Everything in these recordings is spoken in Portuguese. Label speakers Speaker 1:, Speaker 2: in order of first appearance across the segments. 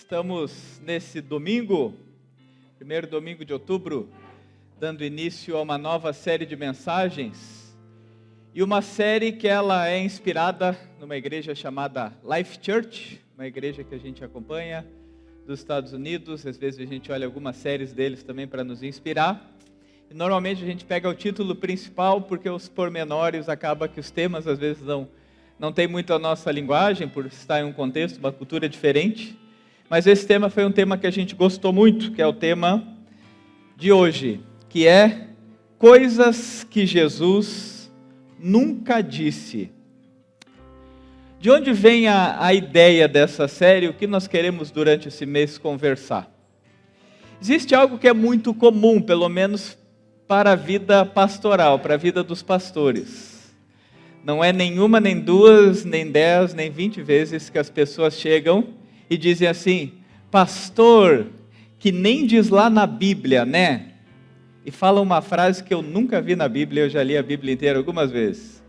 Speaker 1: Estamos nesse domingo, primeiro domingo de outubro, dando início a uma nova série de mensagens, e uma série que ela é inspirada numa igreja chamada Life Church, uma igreja que a gente acompanha dos Estados Unidos. Às vezes a gente olha algumas séries deles também para nos inspirar, e normalmente a gente pega o título principal, porque os pormenores acaba que os temas às vezes não tem muito a nossa linguagem, por estar em um contexto, uma cultura diferente. Mas esse tema foi um tema que a gente gostou muito, que é o tema de hoje, que é coisas que Jesus nunca disse. De onde vem a ideia dessa série? O que nós queremos durante esse mês conversar? Existe algo que é muito comum, pelo menos para a vida pastoral, para a vida dos pastores. Não é nenhuma, nem duas, nem 10, nem 20 vezes que as pessoas chegam e dizem assim: pastor, que nem diz lá na Bíblia, né? E fala uma frase que eu nunca vi na Bíblia, eu já li a Bíblia inteira algumas vezes.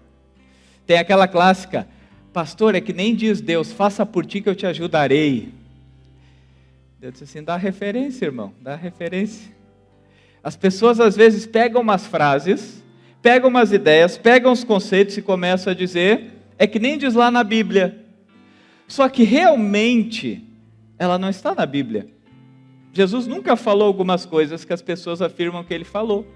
Speaker 1: Tem aquela clássica: pastor, é que nem diz Deus, faça por ti que eu te ajudarei. Deus disse assim: dá referência, irmão, dá referência. As pessoas às vezes pegam umas frases, pegam umas ideias, pegam os conceitos e começam a dizer: é que nem diz lá na Bíblia. Só que realmente ela não está na Bíblia. Jesus nunca falou algumas coisas que as pessoas afirmam que ele falou.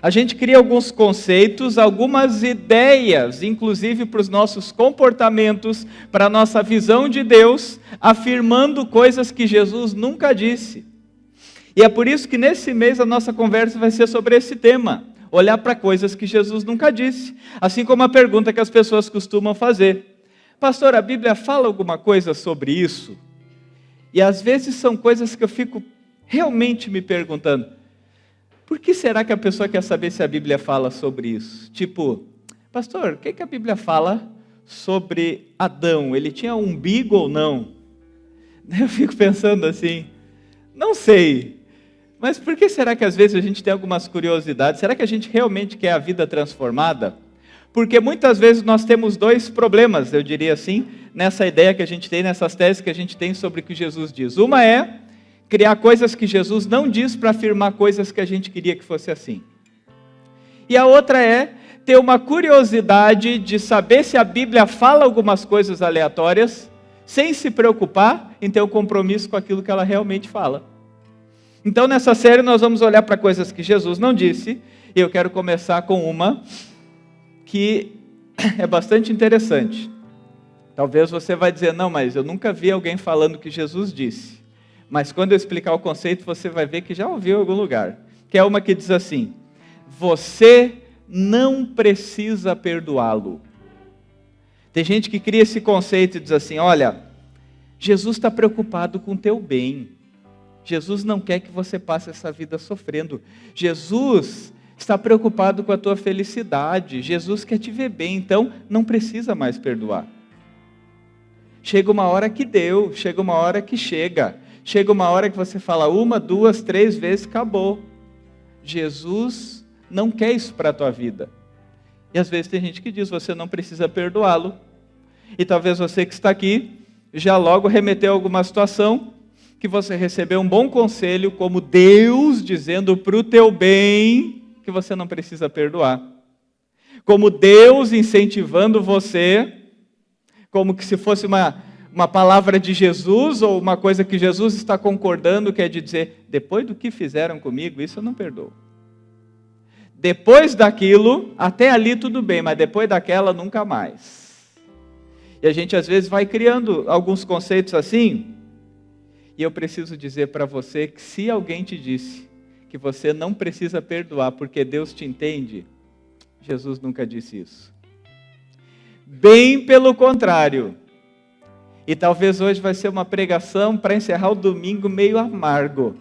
Speaker 1: A gente cria alguns conceitos, algumas ideias, inclusive para os nossos comportamentos, para a nossa visão de Deus, afirmando coisas que Jesus nunca disse. E é por isso que nesse mês a nossa conversa vai ser sobre esse tema: olhar para coisas que Jesus nunca disse. Assim como a pergunta que as pessoas costumam fazer: pastor, a Bíblia fala alguma coisa sobre isso? E às vezes são coisas que eu fico realmente me perguntando: por que será que a pessoa quer saber se a Bíblia fala sobre isso? Tipo, pastor, o que a Bíblia fala sobre Adão? Ele tinha um umbigo ou não? Eu fico pensando assim, não sei. Mas por que será que às vezes a gente tem algumas curiosidades? Será que a gente realmente quer a vida transformada? Porque muitas vezes nós temos dois problemas, eu diria assim, nessa ideia que a gente tem, nessas teses que a gente tem sobre o que Jesus diz. Uma é criar coisas que Jesus não diz para afirmar coisas que a gente queria que fosse assim. E a outra é ter uma curiosidade de saber se a Bíblia fala algumas coisas aleatórias, sem se preocupar em ter um compromisso com aquilo que ela realmente fala. Então nessa série nós vamos olhar para coisas que Jesus não disse, e eu quero começar com uma que é bastante interessante. Talvez você vai dizer: não, mas eu nunca vi alguém falando que Jesus disse. Mas quando eu explicar o conceito, você vai ver que já ouviu em algum lugar. Que é uma que diz assim: você não precisa perdoá-lo. Tem gente que cria esse conceito e diz assim: olha, Jesus está preocupado com o teu bem. Jesus não quer que você passe essa vida sofrendo. Jesus está preocupado com a tua felicidade. Jesus quer te ver bem, então não precisa mais perdoar. Chega uma hora que deu, chega uma hora que chega uma hora que você fala 1, 2, 3 vezes, acabou. Jesus não quer isso para a tua vida. E às vezes tem gente que diz: você não precisa perdoá-lo. E talvez você que está aqui já logo remeteu a alguma situação que você recebeu um bom conselho como Deus dizendo para o teu bem que você não precisa perdoar. Como Deus incentivando você, como que se fosse uma palavra de Jesus, ou uma coisa que Jesus está concordando, que é de dizer: depois do que fizeram comigo, isso eu não perdoo. Depois daquilo, até ali tudo bem, mas depois daquela nunca mais. E a gente às vezes vai criando alguns conceitos assim, e eu preciso dizer para você que se alguém te disse que você não precisa perdoar porque Deus te entende, Jesus nunca disse isso. Bem pelo contrário. E talvez hoje vai ser uma pregação para encerrar o domingo meio amargo.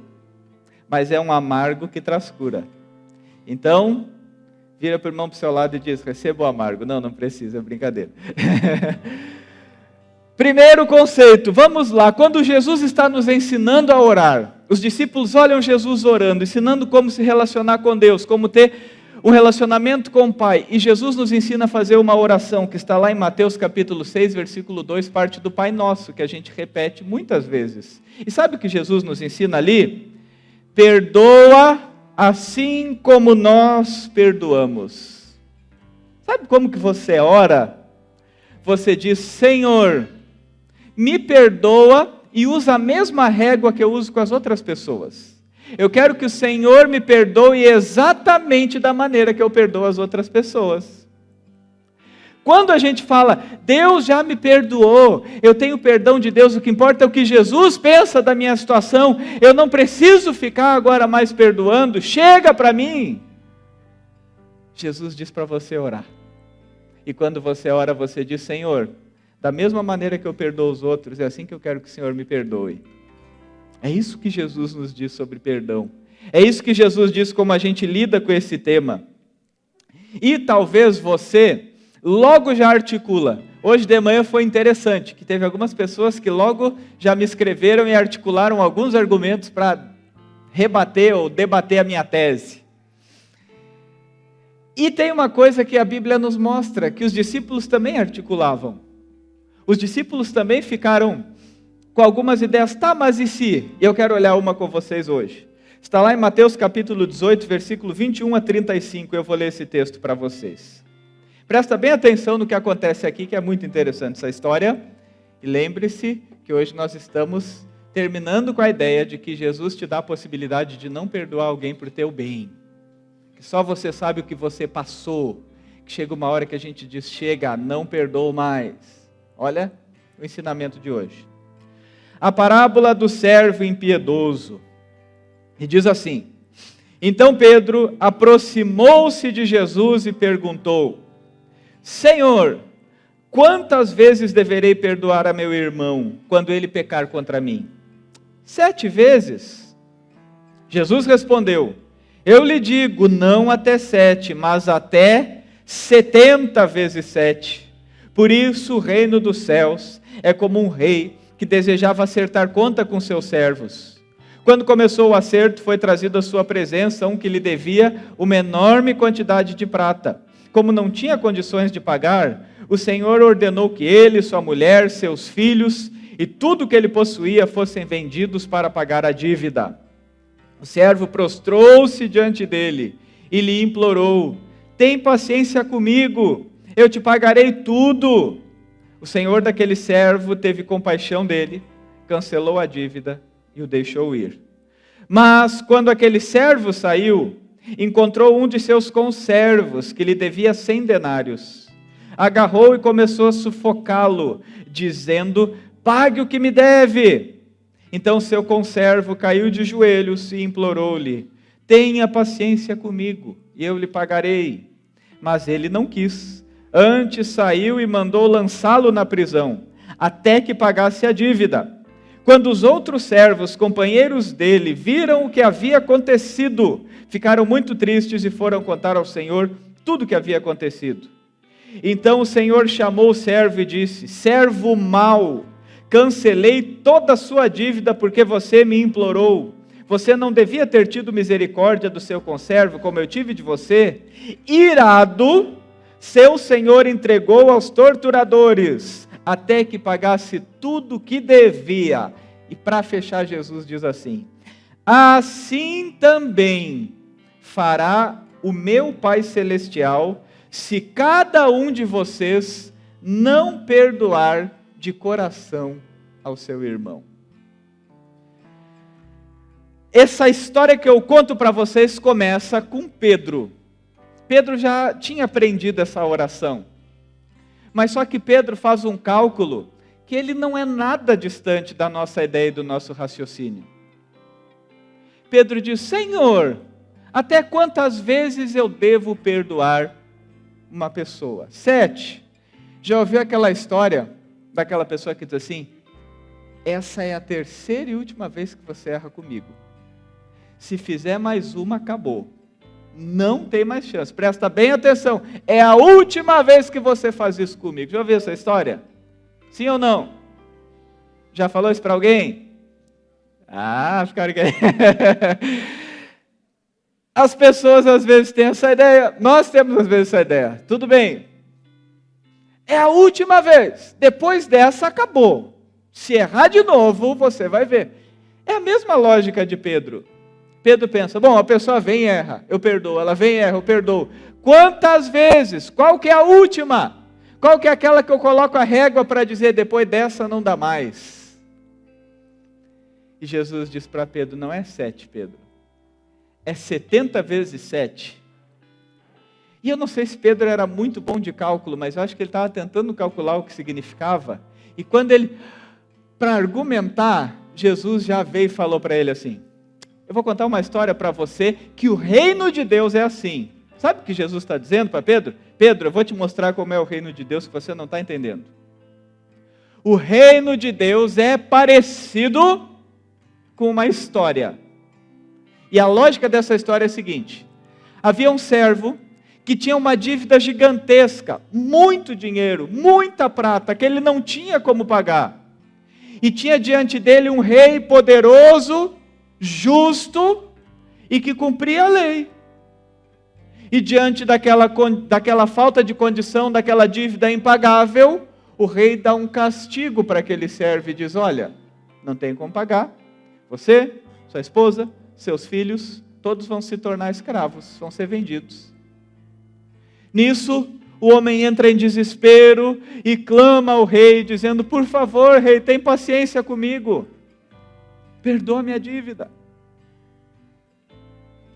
Speaker 1: Mas é um amargo que traz cura. Então, vira para o irmão para o seu lado e diz: receba o amargo. Não precisa, é brincadeira. Primeiro conceito, vamos lá. Quando Jesus está nos ensinando a orar, os discípulos olham Jesus orando, ensinando como se relacionar com Deus, como ter um relacionamento com o Pai. E Jesus nos ensina a fazer uma oração que está lá em Mateus capítulo 6, versículo 2, parte do Pai Nosso, que a gente repete muitas vezes. E sabe o que Jesus nos ensina ali? Perdoa assim como nós perdoamos. Sabe como que você ora? Você diz: Senhor, me perdoa, e usa a mesma régua que eu uso com as outras pessoas. Eu quero que o Senhor me perdoe exatamente da maneira que eu perdoo as outras pessoas. Quando a gente fala, Deus já me perdoou, eu tenho perdão de Deus, o que importa é o que Jesus pensa da minha situação, eu não preciso ficar agora mais perdoando, chega para mim. Jesus diz para você orar. E quando você ora, você diz: Senhor, da mesma maneira que eu perdoo os outros, é assim que eu quero que o Senhor me perdoe. É isso que Jesus nos diz sobre perdão. É isso que Jesus diz como a gente lida com esse tema. E talvez você logo já articula. Hoje de manhã foi interessante, que teve algumas pessoas que logo já me escreveram e articularam alguns argumentos para rebater ou debater a minha tese. E tem uma coisa que a Bíblia nos mostra, que os discípulos também articulavam. Os discípulos também ficaram com algumas ideias. Tá, mas e se? Eu quero olhar uma com vocês hoje. Está lá em Mateus capítulo 18, versículo 21 a 35. Eu vou ler esse texto para vocês. Presta bem atenção no que acontece aqui, que é muito interessante essa história. E lembre-se que hoje nós estamos terminando com a ideia de que Jesus te dá a possibilidade de não perdoar alguém por teu bem. Que só você sabe o que você passou. Que chega uma hora que a gente diz: chega, não perdoo mais. Olha o ensinamento de hoje. A parábola do servo impiedoso. E diz assim: então Pedro aproximou-se de Jesus e perguntou: Senhor, quantas vezes deverei perdoar a meu irmão quando ele pecar contra mim? 7 vezes? Jesus respondeu: eu lhe digo, não até 7, mas até 70 vezes 7. Por isso o reino dos céus é como um rei que desejava acertar conta com seus servos. Quando começou o acerto, foi trazido à sua presença um que lhe devia uma enorme quantidade de prata. Como não tinha condições de pagar, o Senhor ordenou que ele, sua mulher, seus filhos e tudo que ele possuía fossem vendidos para pagar a dívida. O servo prostrou-se diante dele e lhe implorou: tem paciência comigo, eu te pagarei tudo. O senhor daquele servo teve compaixão dele, cancelou a dívida e o deixou ir. Mas, quando aquele servo saiu, encontrou um de seus conservos, que lhe devia 100 denários. Agarrou e começou a sufocá-lo, dizendo: pague o que me deve. Então seu conservo caiu de joelhos e implorou-lhe: tenha paciência comigo, e eu lhe pagarei. Mas ele não quis. Antes saiu e mandou lançá-lo na prisão, até que pagasse a dívida. Quando os outros servos, companheiros dele, viram o que havia acontecido, ficaram muito tristes e foram contar ao Senhor tudo o que havia acontecido. Então o Senhor chamou o servo e disse: servo mau, cancelei toda a sua dívida porque você me implorou. Você não devia ter tido misericórdia do seu conservo, como eu tive de você? Irado, seu senhor entregou aos torturadores, até que pagasse tudo o que devia. E para fechar, Jesus diz assim: assim também fará o meu Pai Celestial, se cada um de vocês não perdoar de coração ao seu irmão. Essa história que eu conto para vocês começa com Pedro. Pedro já tinha aprendido essa oração. Mas só que Pedro faz um cálculo que ele não é nada distante da nossa ideia e do nosso raciocínio. Pedro diz: Senhor, até quantas vezes eu devo perdoar uma pessoa? 7. Já ouviu aquela história daquela pessoa que diz assim: essa é a terceira e última vez que você erra comigo. Se fizer mais uma, acabou. Não tem mais chance. Presta bem atenção. É a última vez que você faz isso comigo. Já ouviu essa história? Sim ou não? Já falou isso para alguém? Ah, ficaram... As pessoas às vezes têm essa ideia, nós temos às vezes essa ideia. Tudo bem, é a última vez, depois dessa acabou. Se errar de novo, você vai ver. É a mesma lógica de Pedro. Pedro pensa, bom, a pessoa vem e erra, eu perdoo. Ela vem e erra, eu perdoo. Quantas vezes? Qual que é a última? Qual que é aquela que eu coloco a régua para dizer, depois dessa não dá mais? E Jesus diz para Pedro, não é 7, Pedro. É 70 vezes 7. E eu não sei se Pedro era muito bom de cálculo, mas eu acho que ele estava tentando calcular o que significava. E quando ele, para argumentar, Jesus já veio e falou para ele assim, eu vou contar uma história para você, que o reino de Deus é assim. Sabe o que Jesus está dizendo para Pedro? Pedro, eu vou te mostrar como é o reino de Deus, que você não está entendendo. O reino de Deus é parecido com uma história. E a lógica dessa história é a seguinte, havia um servo que tinha uma dívida gigantesca, muito dinheiro, muita prata, que ele não tinha como pagar. E tinha diante dele um rei poderoso, justo e que cumpria a lei. E diante daquela falta de condição, daquela dívida impagável, o rei dá um castigo para aquele servo e diz, olha, não tem como pagar, você, sua esposa, seus filhos, todos vão se tornar escravos, vão ser vendidos. Nisso, o homem entra em desespero e clama ao rei, dizendo, por favor, rei, tem paciência comigo, perdoa minha dívida.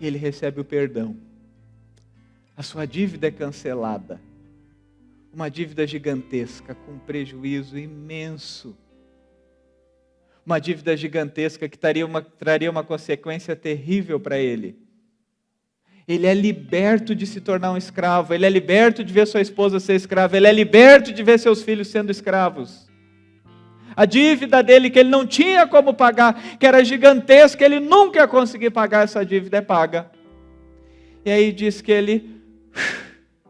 Speaker 1: E ele recebe o perdão. A sua dívida é cancelada. Uma dívida gigantesca, com prejuízo imenso. Uma dívida gigantesca que traria uma consequência terrível para ele. Ele é liberto de se tornar um escravo, ele é liberto de ver sua esposa ser escrava, ele é liberto de ver seus filhos sendo escravos. A dívida dele que ele não tinha como pagar, que era gigantesca, ele nunca ia conseguir pagar, essa dívida é paga. E aí diz que ele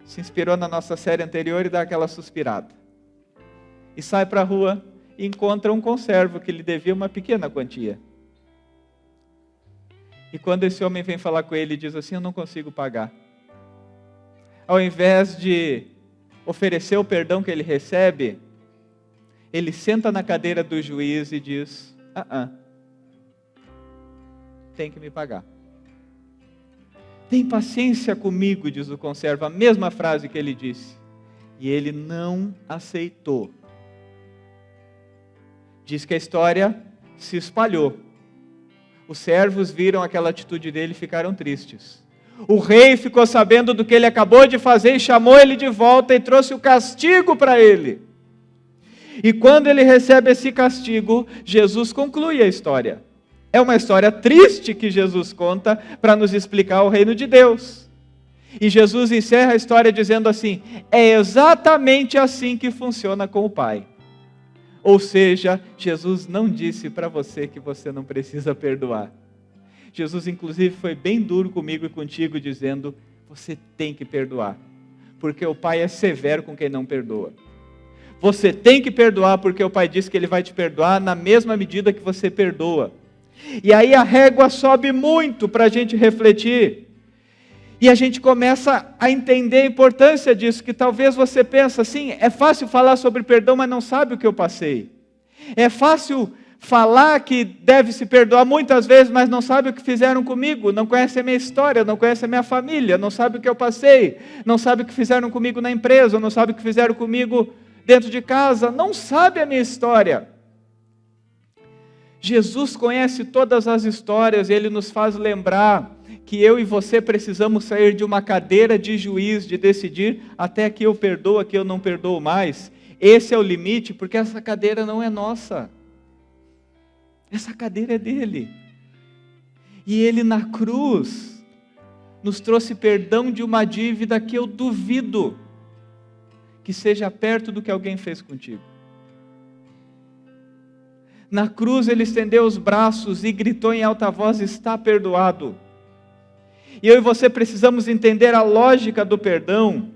Speaker 1: se inspirou na nossa série anterior e dá aquela suspirada. E sai para a rua e encontra um conservo que lhe devia uma pequena quantia. E quando esse homem vem falar com ele, diz assim, eu não consigo pagar. Ao invés de oferecer o perdão que ele recebe, ele senta na cadeira do juiz e diz, tem que me pagar. Tem paciência comigo, diz o conservo, a mesma frase que ele disse. E ele não aceitou. Diz que a história se espalhou. Os servos viram aquela atitude dele e ficaram tristes. O rei ficou sabendo do que ele acabou de fazer e chamou ele de volta e trouxe o castigo para ele. E quando ele recebe esse castigo, Jesus conclui a história. É uma história triste que Jesus conta para nos explicar o reino de Deus. E Jesus encerra a história dizendo assim, é exatamente assim que funciona com o Pai. Ou seja, Jesus não disse para você que você não precisa perdoar. Jesus, inclusive, foi bem duro comigo e contigo, dizendo, você tem que perdoar, porque o Pai é severo com quem não perdoa. Você tem que perdoar, porque o Pai disse que Ele vai te perdoar na mesma medida que você perdoa. E aí a régua sobe muito para a gente refletir. E a gente começa a entender a importância disso, que talvez você pense assim, é fácil falar sobre perdão, mas não sabe o que eu passei. É fácil falar que deve se perdoar muitas vezes, mas não sabe o que fizeram comigo, não conhece a minha história, não conhece a minha família, não sabe o que eu passei, não sabe o que fizeram comigo na empresa, não sabe o que fizeram comigo dentro de casa, não sabe a minha história. Jesus conhece todas as histórias e Ele nos faz lembrar que eu e você precisamos sair de uma cadeira de juiz, de decidir até aqui eu perdoo, aqui eu não perdoo mais. Esse é o limite, porque essa cadeira não é nossa. Essa cadeira é dele. E Ele na cruz nos trouxe perdão de uma dívida que eu duvido que seja perto do que alguém fez contigo. Na cruz Ele estendeu os braços e gritou em alta voz, está perdoado. E eu e você precisamos entender a lógica do perdão,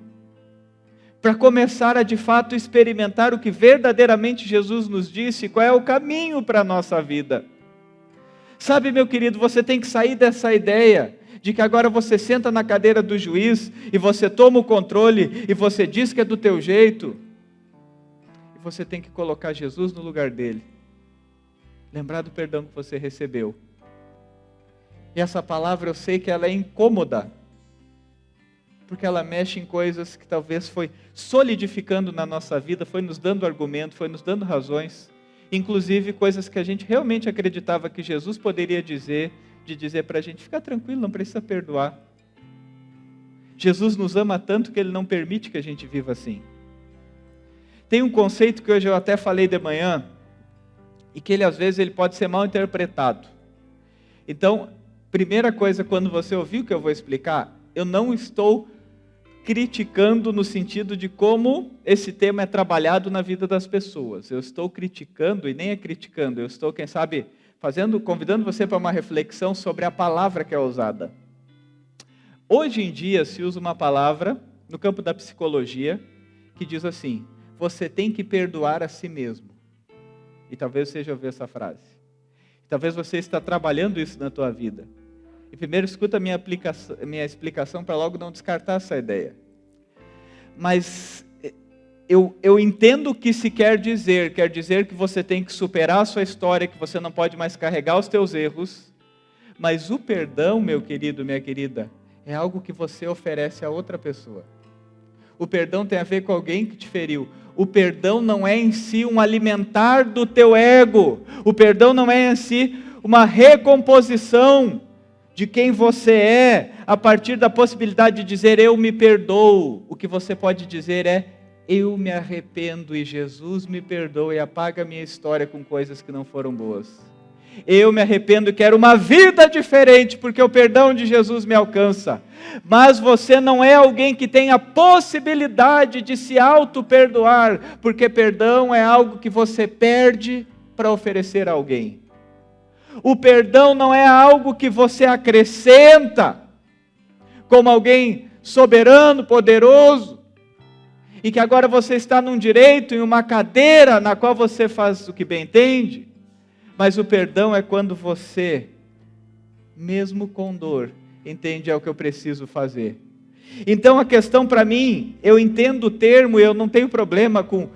Speaker 1: para começar a de fato experimentar o que verdadeiramente Jesus nos disse, qual é o caminho para a nossa vida. Sabe, meu querido, você tem que sair dessa ideia de que agora você senta na cadeira do juiz e você toma o controle e você diz que é do teu jeito. E você tem que colocar Jesus no lugar dele. Lembrar do perdão que você recebeu. E essa palavra eu sei que ela é incômoda, porque ela mexe em coisas que talvez foi solidificando na nossa vida, foi nos dando argumento, foi nos dando razões, inclusive coisas que a gente realmente acreditava que Jesus poderia dizer, de dizer para a gente, fica tranquilo, não precisa perdoar. Jesus nos ama tanto que Ele não permite que a gente viva assim. Tem um conceito que hoje eu até falei de manhã, e que ele às vezes ele pode ser mal interpretado. Então, primeira coisa, quando você ouvir o que eu vou explicar, eu não estou criticando no sentido de como esse tema é trabalhado na vida das pessoas. Eu estou criticando, e nem é criticando, eu estou, quem sabe, convidando você para uma reflexão sobre a palavra que é usada. Hoje em dia se usa uma palavra, no campo da psicologia, que diz assim, você tem que perdoar a si mesmo. E talvez você já ouviu essa frase. Talvez você está trabalhando isso na tua vida. E primeiro escuta a minha explicação para logo não descartar essa ideia. Mas eu entendo o que se quer dizer que você tem que superar a sua história, que você não pode mais carregar os teus erros, mas o perdão, meu querido, minha querida, é algo que você oferece a outra pessoa. O perdão tem a ver com alguém que te feriu. O perdão não é em si um alimentar do teu ego. O perdão não é em si uma recomposição de quem você é, a partir da possibilidade de dizer, eu me perdoo. O que você pode dizer é, eu me arrependo e Jesus me perdoa e apaga a minha história com coisas que não foram boas. Eu me arrependo e quero uma vida diferente, porque o perdão de Jesus me alcança. Mas você não é alguém que tem a possibilidade de se auto-perdoar, porque perdão é algo que você perde para oferecer a alguém. O perdão não é algo que você acrescenta, como alguém soberano, poderoso, e que agora você está num direito, em uma cadeira, na qual você faz o que bem entende. Mas o perdão é quando você, mesmo com dor, entende é o que eu preciso fazer. Então a questão para mim, eu entendo o termo e eu não tenho problema com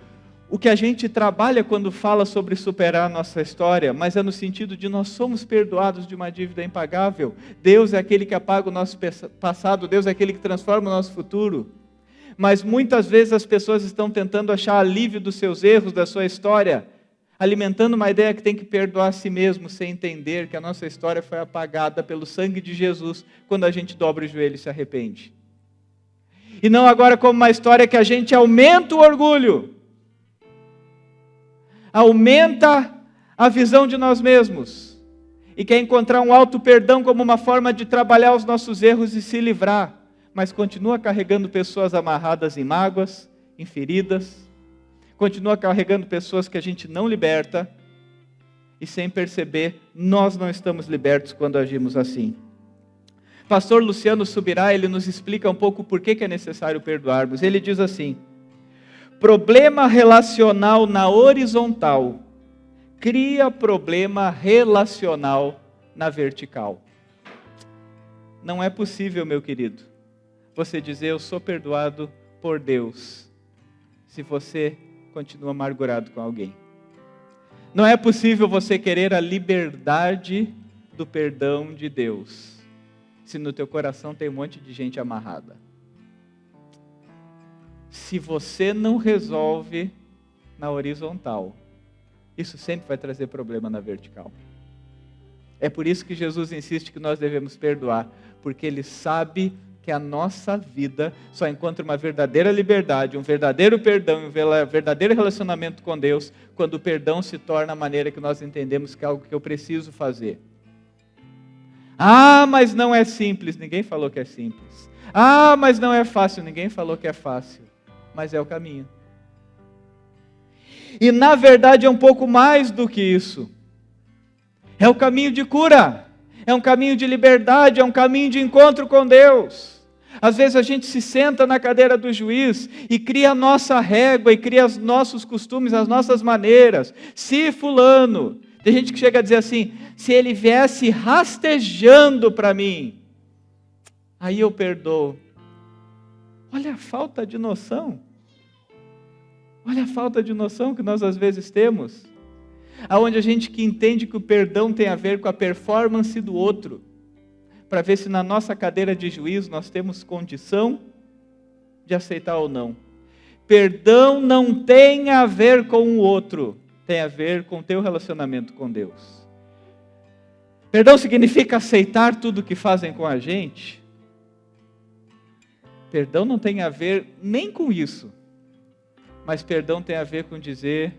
Speaker 1: o que a gente trabalha quando fala sobre superar a nossa história, mas é no sentido de nós somos perdoados de uma dívida impagável. Deus é aquele que apaga o nosso passado, Deus é aquele que transforma o nosso futuro. Mas muitas vezes as pessoas estão tentando achar alívio dos seus erros, da sua história, alimentando uma ideia que tem que perdoar a si mesmo, sem entender que a nossa história foi apagada pelo sangue de Jesus, quando a gente dobra o joelho e se arrepende. E não agora como uma história que a gente aumenta o orgulho, aumenta a visão de nós mesmos, e quer encontrar um auto-perdão como uma forma de trabalhar os nossos erros e se livrar, mas continua carregando pessoas amarradas em mágoas, em feridas, continua carregando pessoas que a gente não liberta, e sem perceber, nós não estamos libertos quando agimos assim. Pastor Luciano Subirá, ele nos explica um pouco por que é necessário perdoarmos. Ele diz assim, problema relacional na horizontal cria problema relacional na vertical. Não é possível, meu querido, você dizer eu sou perdoado por Deus, se você continua amargurado com alguém. Não é possível você querer a liberdade do perdão de Deus, se no teu coração tem um monte de gente amarrada. Se você não resolve na horizontal, isso sempre vai trazer problema na vertical. É por isso que Jesus insiste que nós devemos perdoar, porque Ele sabe que a nossa vida só encontra uma verdadeira liberdade, um verdadeiro perdão, um verdadeiro relacionamento com Deus, quando o perdão se torna a maneira que nós entendemos que é algo que eu preciso fazer. Ah, mas não é simples, ninguém falou que é simples. Ah, mas não é fácil, ninguém falou que é fácil, mas é o caminho. E na verdade é um pouco mais do que isso. É o caminho de cura, é um caminho de liberdade, é um caminho de encontro com Deus. Às vezes a gente se senta na cadeira do juiz e cria a nossa régua e cria os nossos costumes, as nossas maneiras. Se fulano, tem gente que chega a dizer assim, se ele viesse rastejando para mim, aí eu perdoo. Olha a falta de noção. Olha a falta de noção que nós às vezes temos. Aonde a gente que entende que o perdão tem a ver com a performance do outro. Para ver se na nossa cadeira de juízo nós temos condição de aceitar ou não. Perdão não tem a ver com o outro. Tem a ver com o teu relacionamento com Deus. Perdão significa aceitar tudo que fazem com a gente? Perdão não tem a ver nem com isso, mas perdão tem a ver com dizer,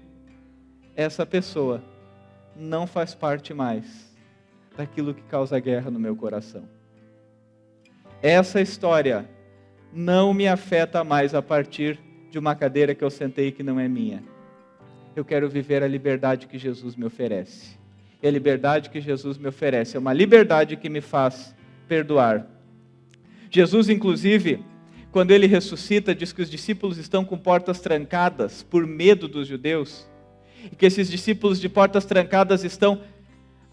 Speaker 1: essa pessoa não faz parte mais daquilo que causa guerra no meu coração. Essa história não me afeta mais a partir de uma cadeira que eu sentei que não é minha. Eu quero viver a liberdade que Jesus me oferece. E a liberdade que Jesus me oferece é uma liberdade que me faz perdoar. Jesus, inclusive, quando ele ressuscita, diz que os discípulos estão com portas trancadas por medo dos judeus, e que esses discípulos de portas trancadas estão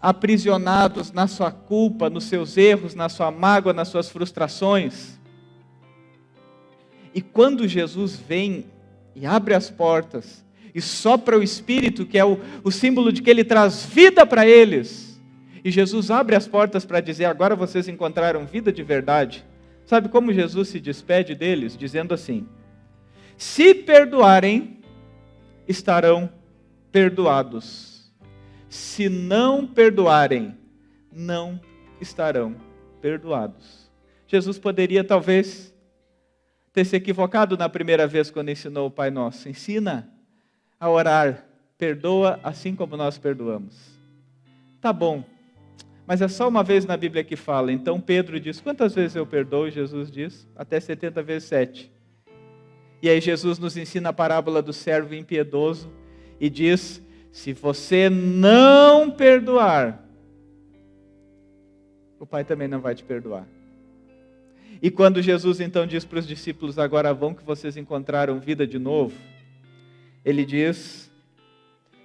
Speaker 1: aprisionados na sua culpa, nos seus erros, na sua mágoa, nas suas frustrações. E quando Jesus vem e abre as portas, e sopra o Espírito, que é o símbolo de que ele traz vida para eles, e Jesus abre as portas para dizer, agora vocês encontraram vida de verdade. Sabe como Jesus se despede deles? Dizendo assim, se perdoarem, estarão perdoados. Se não perdoarem, não estarão perdoados. Jesus poderia talvez ter se equivocado na primeira vez quando ensinou o Pai Nosso. Ensina a orar, perdoa assim como nós perdoamos. Tá bom. Mas é só uma vez na Bíblia que fala. Então Pedro diz, quantas vezes eu perdoo? Jesus diz, até 70 vezes 7. E aí Jesus nos ensina a parábola do servo impiedoso e diz, se você não perdoar, o Pai também não vai te perdoar. E quando Jesus então diz para os discípulos, agora vão que vocês encontraram vida de novo, ele diz,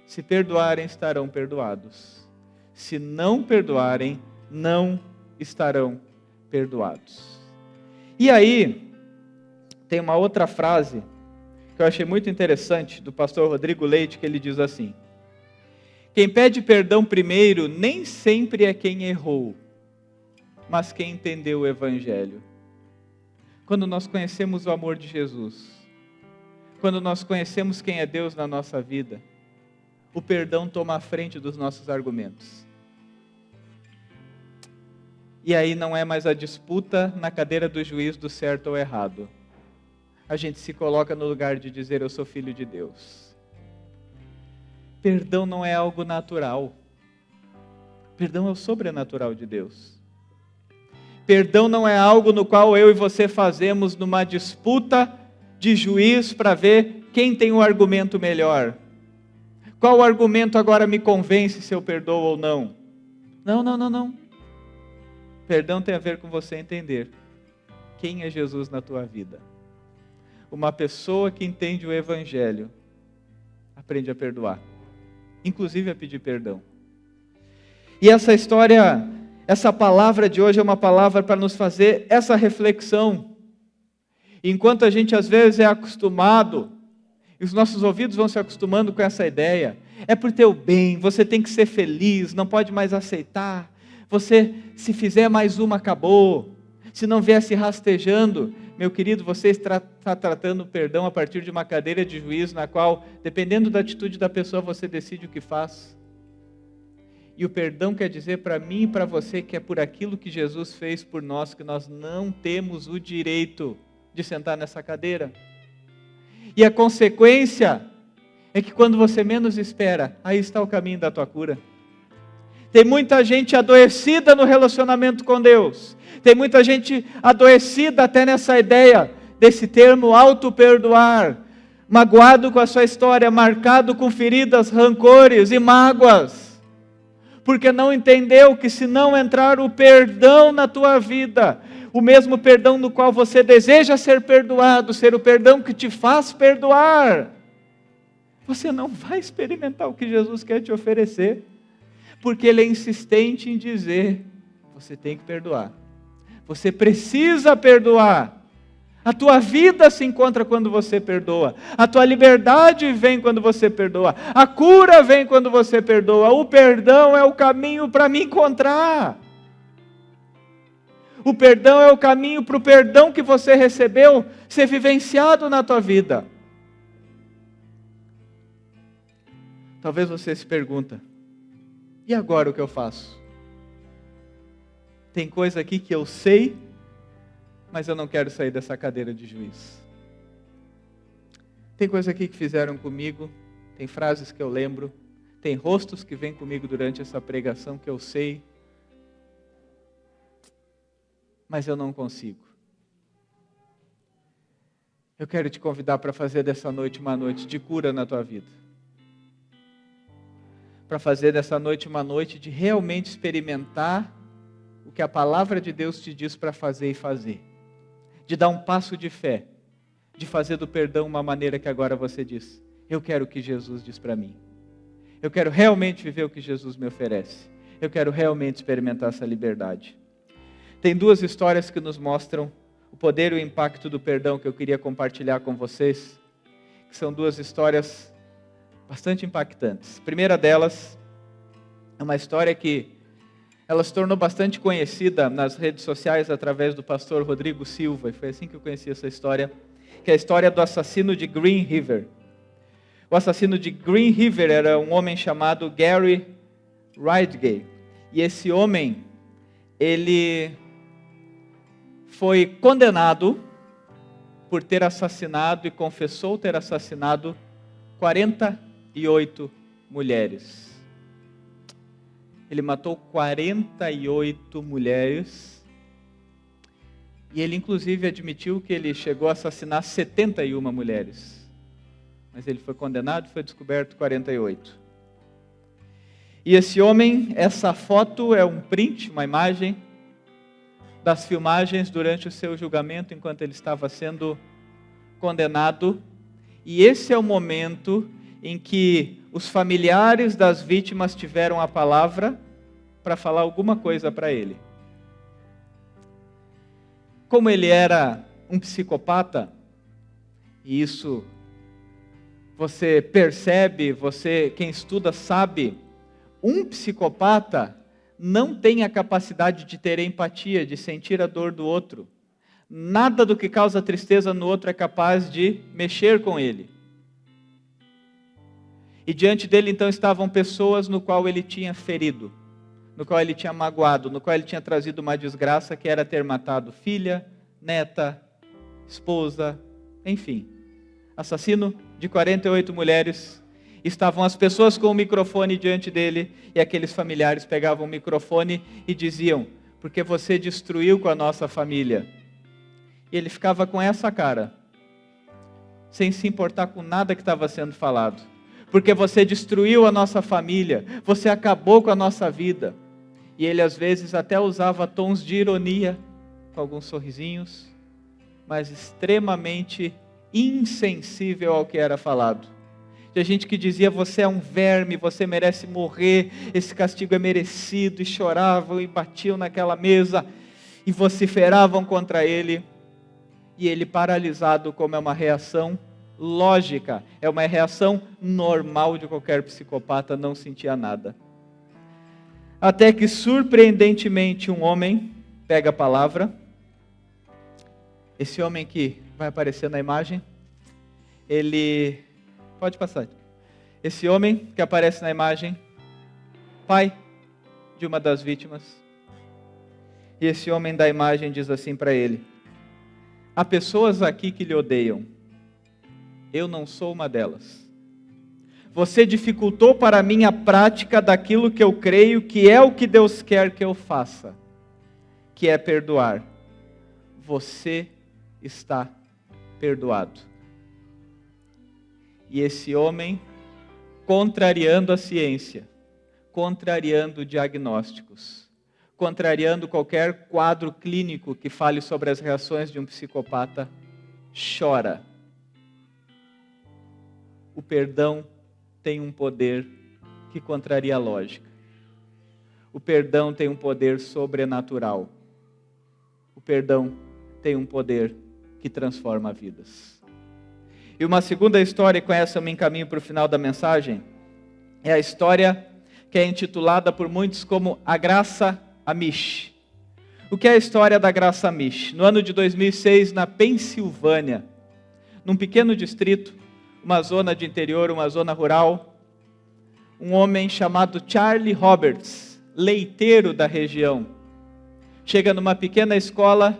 Speaker 1: se perdoarem estarão perdoados. Se não perdoarem, não estarão perdoados. E aí, tem uma outra frase que eu achei muito interessante, do pastor Rodrigo Leite, que ele diz assim, quem pede perdão primeiro, nem sempre é quem errou, mas quem entendeu o Evangelho. Quando nós conhecemos o amor de Jesus, quando nós conhecemos quem é Deus na nossa vida, o perdão toma a frente dos nossos argumentos. E aí não é mais a disputa na cadeira do juiz do certo ou errado. A gente se coloca no lugar de dizer, eu sou filho de Deus. Perdão não é algo natural. Perdão é o sobrenatural de Deus. Perdão não é algo no qual eu e você fazemos numa disputa de juiz para ver quem tem o argumento melhor. Qual argumento agora me convence se eu perdoo ou não? Não. Perdão tem a ver com você entender quem é Jesus na tua vida. Uma pessoa que entende o Evangelho aprende a perdoar, inclusive a pedir perdão. E essa história, essa palavra de hoje é uma palavra para nos fazer essa reflexão. Enquanto a gente às vezes é acostumado, e os nossos ouvidos vão se acostumando com essa ideia, é por teu bem, você tem que ser feliz, não pode mais aceitar. Você, se fizer mais uma, acabou. Se não vier se rastejando, meu querido, você está tratando o perdão a partir de uma cadeira de juízo na qual, dependendo da atitude da pessoa, você decide o que faz. E o perdão quer dizer para mim e para você que é por aquilo que Jesus fez por nós, que nós não temos o direito de sentar nessa cadeira. E a consequência é que quando você menos espera, aí está o caminho da tua cura. Tem muita gente adoecida no relacionamento com Deus. Tem muita gente adoecida até nessa ideia desse termo auto-perdoar. Magoado com a sua história, marcado com feridas, rancores e mágoas. Porque não entendeu que se não entrar o perdão na tua vida, o mesmo perdão no qual você deseja ser perdoado, ser o perdão que te faz perdoar, você não vai experimentar o que Jesus quer te oferecer. Porque Ele é insistente em dizer, você tem que perdoar. Você precisa perdoar. A tua vida se encontra quando você perdoa. A tua liberdade vem quando você perdoa. A cura vem quando você perdoa. O perdão é o caminho para me encontrar. O perdão é o caminho para o perdão que você recebeu ser vivenciado na tua vida. Talvez você se pergunta, e agora o que eu faço? Tem coisa aqui que eu sei, mas eu não quero sair dessa cadeira de juiz. Tem coisa aqui que fizeram comigo, tem frases que eu lembro, tem rostos que vêm comigo durante essa pregação que eu sei, mas eu não consigo. Eu quero te convidar para fazer dessa noite uma noite de cura na tua vida. Para fazer dessa noite uma noite de realmente experimentar o que a palavra de Deus te diz para fazer e fazer. De dar um passo de fé, de fazer do perdão uma maneira que agora você diz, eu quero o que Jesus diz para mim. Eu quero realmente viver o que Jesus me oferece. Eu quero realmente experimentar essa liberdade. Tem duas histórias que nos mostram o poder e o impacto do perdão que eu queria compartilhar com vocês, que são duas histórias bastante impactantes. A primeira delas é uma história que ela se tornou bastante conhecida nas redes sociais através do pastor Rodrigo Silva, e foi assim que eu conheci essa história, que é a história do assassino de Green River. O assassino de Green River era um homem chamado Gary Ridgway, e esse homem, ele foi condenado por ter assassinado e confessou ter assassinado 48 mulheres. Ele matou 48 mulheres. E ele inclusive admitiu que ele chegou a assassinar 71 mulheres. Mas ele foi condenado e foi descoberto 48. E esse homem, essa foto é um print, uma imagem das filmagens durante o seu julgamento, enquanto ele estava sendo condenado. E esse é o momento em que os familiares das vítimas tiveram a palavra para falar alguma coisa para ele. Como ele era um psicopata, e isso você percebe, quem estuda sabe, um psicopata não tem a capacidade de ter empatia, de sentir a dor do outro. Nada do que causa tristeza no outro é capaz de mexer com ele. E diante dele então estavam pessoas no qual ele tinha ferido, no qual ele tinha magoado, no qual ele tinha trazido uma desgraça que era ter matado filha, neta, esposa, enfim. Assassino de 48 mulheres. Estavam as pessoas com o microfone diante dele e aqueles familiares pegavam o microfone e diziam, porque você destruiu com a nossa família. E ele ficava com essa cara, sem se importar com nada que estava sendo falado. Porque você destruiu a nossa família, você acabou com a nossa vida. E ele às vezes até usava tons de ironia, com alguns sorrisinhos, mas extremamente insensível ao que era falado. Tinha gente que dizia, você é um verme, você merece morrer, esse castigo é merecido, e choravam e batiam naquela mesa, e vociferavam contra ele, e ele paralisado, como é uma reação lógica, é uma reação normal de qualquer psicopata, não sentia nada. Até que surpreendentemente um homem pega a palavra, esse homem que vai aparecer na imagem, ele, pode passar, esse homem que aparece na imagem, pai de uma das vítimas, e esse homem da imagem diz assim para ele, há pessoas aqui que lhe odeiam, eu não sou uma delas. Você dificultou para mim a prática daquilo que eu creio que é o que Deus quer que eu faça, que é perdoar. Você está perdoado. E esse homem, contrariando a ciência, contrariando diagnósticos, contrariando qualquer quadro clínico que fale sobre as reações de um psicopata, chora. O perdão tem um poder que contraria a lógica. O perdão tem um poder sobrenatural. O o perdão tem um poder que transforma vidas. E uma segunda história, e com essa eu me encaminho para o final da mensagem, é a história que é intitulada por muitos como a Graça Amish. O que é a história da Graça Amish? No ano de 2006, na Pensilvânia, num pequeno distrito, uma zona de interior, uma zona rural, um homem chamado Charlie Roberts, leiteiro da região, chega numa pequena escola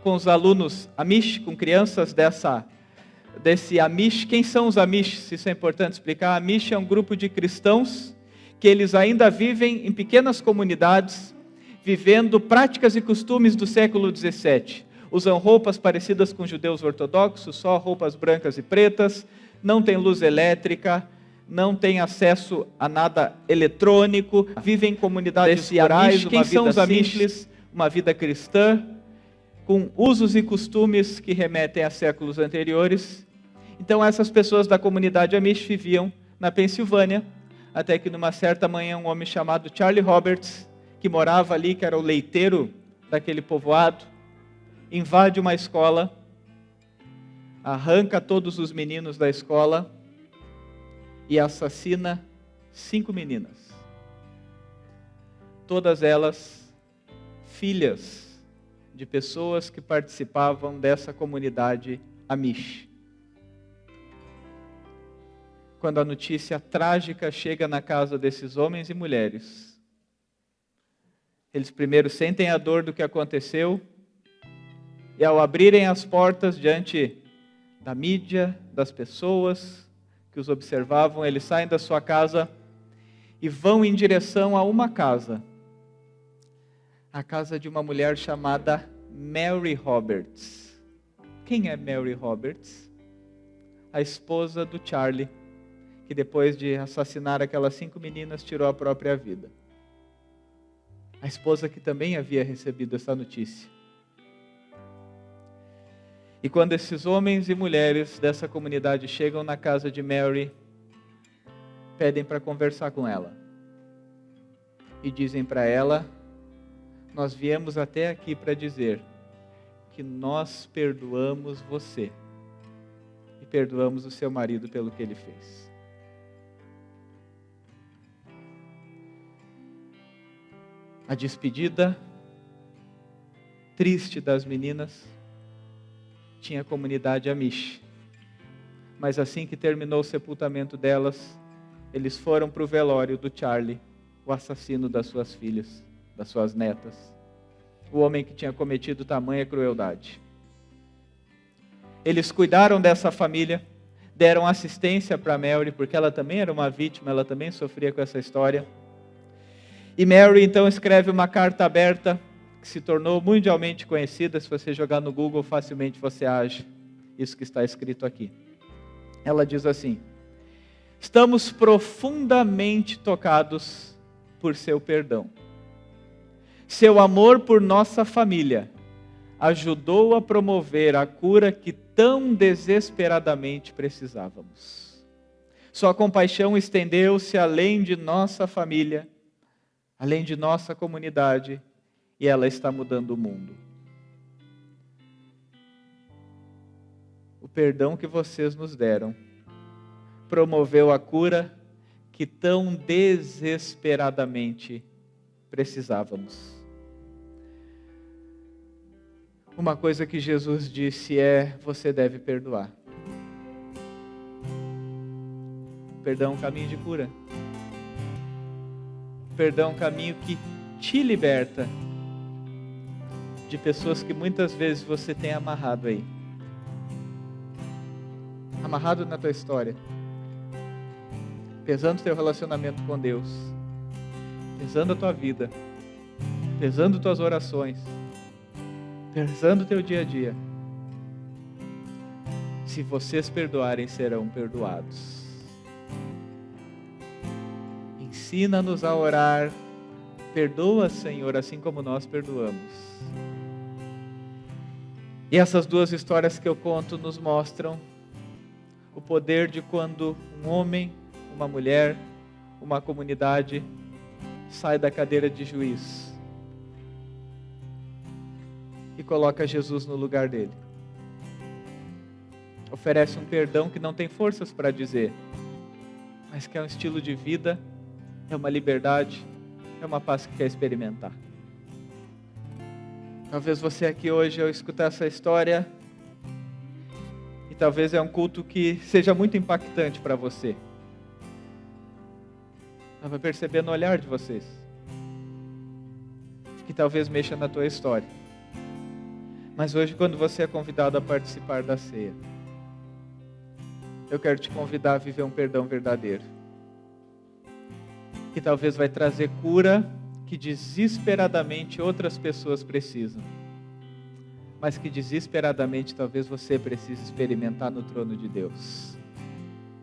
Speaker 1: com os alunos Amish, com crianças desse Amish. Quem são os Amish? Isso é importante explicar. Amish é um grupo de cristãos que eles ainda vivem em pequenas comunidades, vivendo práticas e costumes do século 17. Usam roupas parecidas com judeus ortodoxos, só roupas brancas e pretas, não tem luz elétrica, não tem acesso a nada eletrônico, vivem em comunidades rurais, uma vida simples, uma vida cristã, com usos e costumes que remetem a séculos anteriores. Então essas pessoas da comunidade Amish viviam na Pensilvânia, até que numa certa manhã um homem chamado Charlie Roberts, que morava ali, que era o leiteiro daquele povoado, invade uma escola, arranca todos os meninos da escola e assassina 5 meninas. Todas elas filhas de pessoas que participavam dessa comunidade Amish. Quando a notícia trágica chega na casa desses homens e mulheres, eles primeiro sentem a dor do que aconteceu, e ao abrirem as portas diante da mídia, das pessoas que os observavam, eles saem da sua casa e vão em direção a uma casa, a casa de uma mulher chamada Mary Roberts. Quem é Mary Roberts? A esposa do Charlie, que depois de assassinar aquelas 5 meninas, tirou a própria vida. A esposa que também havia recebido essa notícia. E quando esses homens e mulheres dessa comunidade chegam na casa de Mary, pedem para conversar com ela. E dizem para ela: nós viemos até aqui para dizer que nós perdoamos você e perdoamos o seu marido pelo que ele fez. A despedida triste das meninas tinha a comunidade Amish. Mas assim que terminou o sepultamento delas, eles foram para o velório do Charlie, o assassino das suas filhas, das suas netas, o homem que tinha cometido tamanha crueldade. Eles cuidaram dessa família, deram assistência para Mary, porque ela também era uma vítima, ela também sofria com essa história. E Mary então escreve uma carta aberta, que se tornou mundialmente conhecida. Se você jogar no Google, facilmente você acha isso que está escrito aqui. Ela diz assim: estamos profundamente tocados por seu perdão. Seu amor por nossa família ajudou a promover a cura que tão desesperadamente precisávamos. Sua compaixão estendeu-se além de nossa família, além de nossa comunidade, e ela está mudando o mundo. O perdão que vocês nos deram promoveu a cura que tão desesperadamente precisávamos. Uma coisa que Jesus disse é: você deve perdoar. Perdão é um caminho de cura. Perdão é um caminho que te liberta de pessoas que muitas vezes você tem amarrado aí. Amarrado na tua história. Pesando teu relacionamento com Deus. Pesando a tua vida. Pesando tuas orações. Pesando teu dia a dia. Se vocês perdoarem, serão perdoados. Ensina-nos a orar. Perdoa, Senhor, assim como nós perdoamos. E essas duas histórias que eu conto nos mostram o poder de quando um homem, uma mulher, uma comunidade sai da cadeira de juiz e coloca Jesus no lugar dele. Oferece um perdão que não tem forças para dizer, mas que é um estilo de vida, é uma liberdade, é uma paz que quer experimentar. Talvez você aqui hoje, ao escutar essa história, e talvez é um culto que seja muito impactante para você. Ela vai perceber no olhar de vocês, que talvez mexa na tua história. Mas hoje, quando você é convidado a participar da ceia, eu quero te convidar a viver um perdão verdadeiro, que talvez vai trazer cura que desesperadamente outras pessoas precisam, mas que desesperadamente talvez você precise experimentar no trono de Deus.